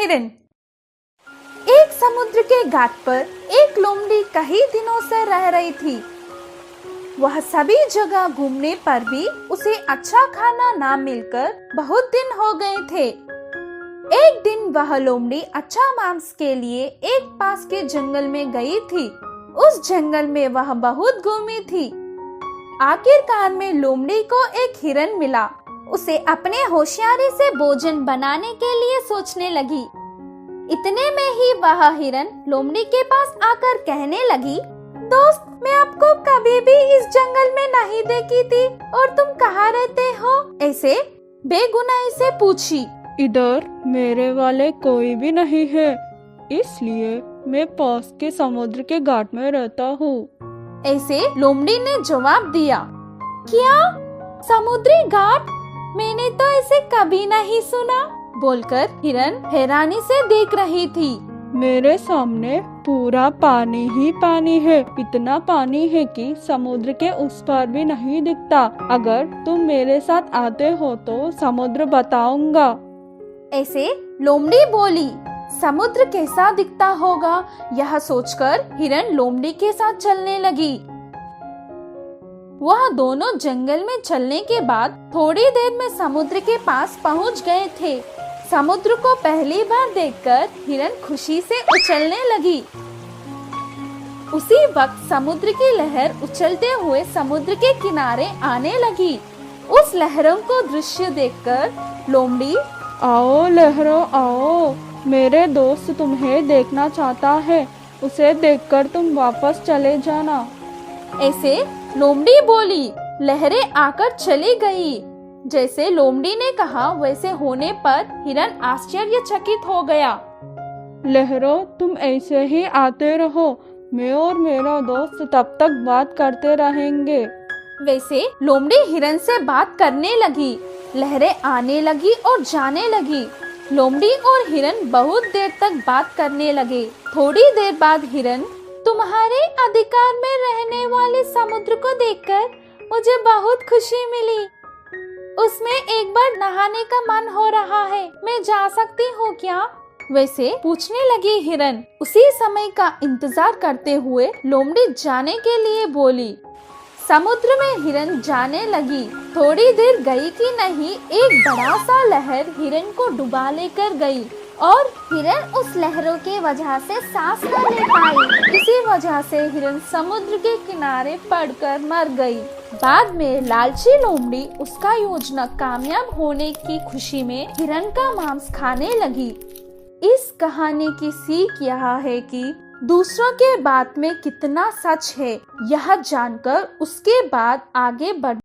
हिरन। एक समुद्र के घाट पर एक लोमड़ी कई दिनों से रह रही थी। वह सभी जगह घूमने पर भी उसे अच्छा खाना ना मिलकर बहुत दिन हो गए थे। एक दिन वह लोमड़ी अच्छा मांस के लिए एक पास के जंगल में गई थी। उस जंगल में वह बहुत घूमी थी। आखिरकार में लोमड़ी को एक हिरन मिला। उसे अपने होशियारी से भोजन बनाने के लिए सोचने लगी। इतने में ही वह हिरन लोमड़ी के पास आकर कहने लगी, दोस्त, मैं आपको कभी भी इस जंगल में नहीं देखी थी और तुम कहाँ रहते हो? ऐसे बेगुनाही से पूछी। इधर मेरे वाले कोई भी नहीं है, इसलिए मैं पास के समुद्र के घाट में रहता हूँ। ऐसे लोमड़ी ने जवाब दिया। क्या समुद्री घाट? मैंने तो ऐसे कभी नहीं सुना, बोलकर हिरन हैरानी से देख रही थी। मेरे सामने पूरा पानी ही पानी है। इतना पानी है कि समुद्र के उस पार भी नहीं दिखता। अगर तुम मेरे साथ आते हो तो समुद्र बताऊंगा। ऐसे लोमड़ी बोली। समुद्र कैसा दिखता होगा, यह सोचकर हिरन लोमड़ी के साथ चलने लगी। वह दोनों जंगल में चलने के बाद थोड़ी देर में समुद्र के पास पहुंच गए थे। समुद्र को पहली बार देखकर हिरन खुशी से उछलने लगी। उसी वक्त समुद्र की लहर उछलते हुए समुद्र के किनारे आने लगी। उस लहरों को दृश्य देखकर लोमड़ी, आओ लहरों आओ, मेरे दोस्त तुम्हें देखना चाहता है, उसे देखकर तुम वापस चले जाना। ऐसे लोमड़ी बोली। लहरें आकर चली गई। जैसे लोमड़ी ने कहा वैसे होने पर हिरन आश्चर्यचकित हो गया। लहरों, तुम ऐसे ही आते रहो, मैं और मेरा दोस्त तब तक बात करते रहेंगे। वैसे लोमड़ी हिरन से बात करने लगी। लहरें आने लगी और जाने लगी। लोमड़ी और हिरन बहुत देर तक बात करने लगे। थोड़ी देर बाद हिरन, तुम्हारे अधिकार में रहने वाले समुद्र को देखकर मुझे बहुत खुशी मिली। उसमें एक बार नहाने का मन हो रहा है, मैं जा सकती हूँ क्या? वैसे पूछने लगी हिरन। उसी समय का इंतजार करते हुए लोमड़ी जाने के लिए बोली। समुद्र में हिरन जाने लगी। थोड़ी देर गई कि नहीं, एक बड़ा सा लहर हिरन को डुबा लेकर गई और हिरन उस लहरों के वजह से सांस न ले पाई। इसी वजह से हिरन समुद्र के किनारे पड़कर मर गई। बाद में लालची लोमड़ी उसका योजना कामयाब होने की खुशी में हिरन का मांस खाने लगी। इस कहानी की सीख यह है कि दूसरों के बात में कितना सच है, यह जानकर उसके बाद आगे बढ़